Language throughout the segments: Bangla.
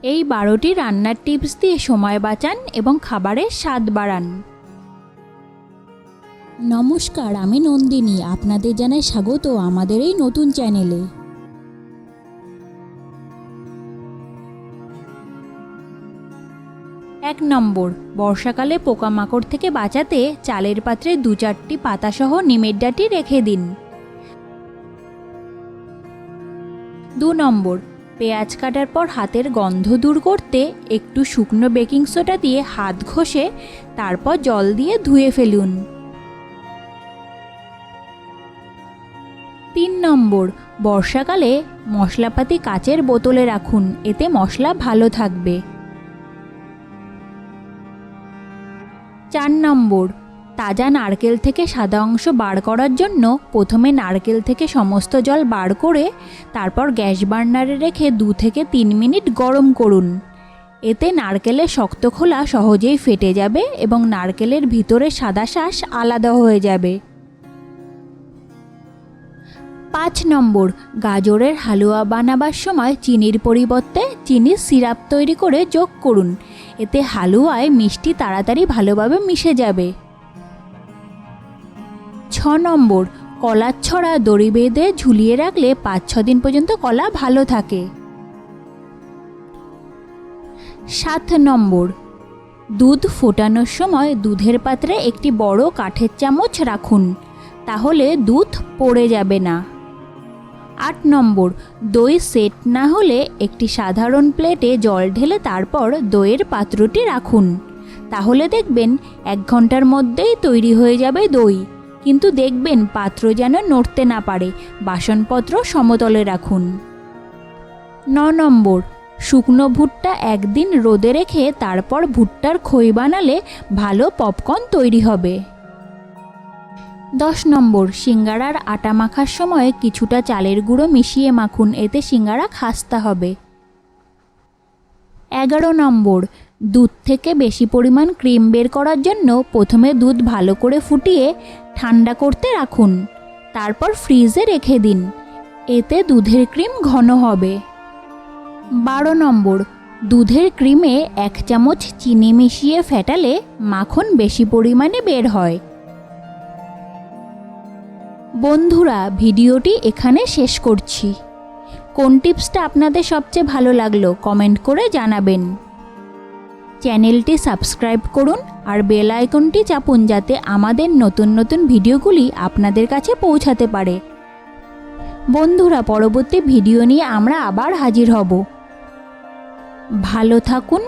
এই 12টি রান্নার টিপস দিয়ে সময় বাঁচান এবং খাবারের স্বাদ বাড়ান। নমস্কার, আমি নন্দিনী। আপনাদের জানাই স্বাগত আমাদের এই নতুন চ্যানেলে। 1 নম্বর, বর্ষাকালে পোকামাকড় থেকে বাঁচাতে চালের পাত্রে 2-4টি পাতাসহ নিমের ডাঁটি রেখে দিন। 2 নম্বর, পেঁয়াজ কাটার পর হাতের গন্ধ দূর করতে একটু শুকনো বেকিং সোডা দিয়ে হাত ঘষে তারপর জল দিয়ে ধুয়ে ফেলুন। 3 নম্বর, বর্ষাকালে মশলাপাতি কাচের বোতলে রাখুন, এতে মশলা ভালো থাকবে। 4 নম্বর, তাজা নারকেল থেকে সাদা অংশ বার করার জন্য প্রথমে নারকেল থেকে সমস্ত জল বার করে তারপর গ্যাস বার্নারে রেখে 2 থেকে 3 মিনিট গরম করুন। এতে নারকেলের শক্ত খোলা সহজেই ফেটে যাবে এবং নারকেলের ভিতরে সাদা শাঁস আলাদা হয়ে যাবে। 5 নম্বর, গাজরের হালুয়া বানাবার সময় চিনির পরিবর্তে চিনির সিরাপ তৈরি করে যোগ করুন, এতে হালুয়ায় মিষ্টি তাড়াতাড়ি ভালোভাবে মিশে যাবে। 6 নম্বর, কলার ছড়া দড়ি বেঁধে ঝুলিয়ে রাখলে 5-6 দিন পর্যন্ত কলা ভালো থাকে। 7 নম্বর, দুধ ফোটানোর সময় দুধের পাত্রে একটি বড় কাঠের চামচ রাখুন, তাহলে দুধ পড়ে যাবে না। 8 নম্বর, দই সেট না হলে একটি সাধারণ প্লেটে জল ঢেলে তারপর দইয়ের পাত্রটি রাখুন, তাহলে দেখবেন 1 ঘন্টার মধ্যেই তৈরি হয়ে যাবে দই। কিন্তু দেখবেন পাত্র যেন নড়তে না পারে, বাসনপত্র সমতলে রাখুন। 9 নম্বর, শুকনো ভুট্টা একদিন রোদে রেখে তারপর ভুট্টার খই বানালে ভালো পপকর্ন তৈরি হবে। 10 নম্বর, সিঙ্গাড়ার আটা মাখার সময় কিছুটা চালের গুঁড়ো মিশিয়ে মাখুন, এতে সিঙ্গাড়া খাস্তা হবে। 11 নম্বর, দুধ থেকে বেশি পরিমাণ ক্রিম বের করার জন্য প্রথমে দুধ ভালো করে ফুটিয়ে ঠান্ডা করতে রাখুন, তারপর ফ্রিজে রেখে দিন, এতে দুধের ক্রিম ঘন হবে। 12 নম্বর, দুধের ক্রিমে 1 চামচ চিনি মিশিয়ে ফেটালে মাখন বেশি পরিমাণে বের হয়। বন্ধুরা, ভিডিওটি এখানে শেষ করছি। কোন টিপসটা আপনাদের সবচেয়ে ভালো লাগলো কমেন্ট করে জানাবেন। চ্যানেলটি সাবস্ক্রাইব করুন আর বেল আইকনটি চাপুন যাতে আমাদের নতুন নতুন ভিডিওগুলি আপনাদের কাছে পৌঁছাতে পারে। বন্ধুরা, পরবর্তী ভিডিও নিয়ে আমরা আবার হাজির হব। ভালো থাকুন,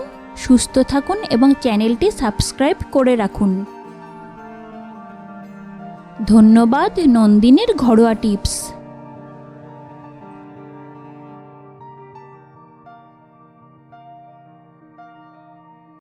সুস্থ থাকুন এবং চ্যানেলটি সাবস্ক্রাইব করে রাখুন। ধন্যবাদ। নন্দিনীর ঘরোয়া টিপস।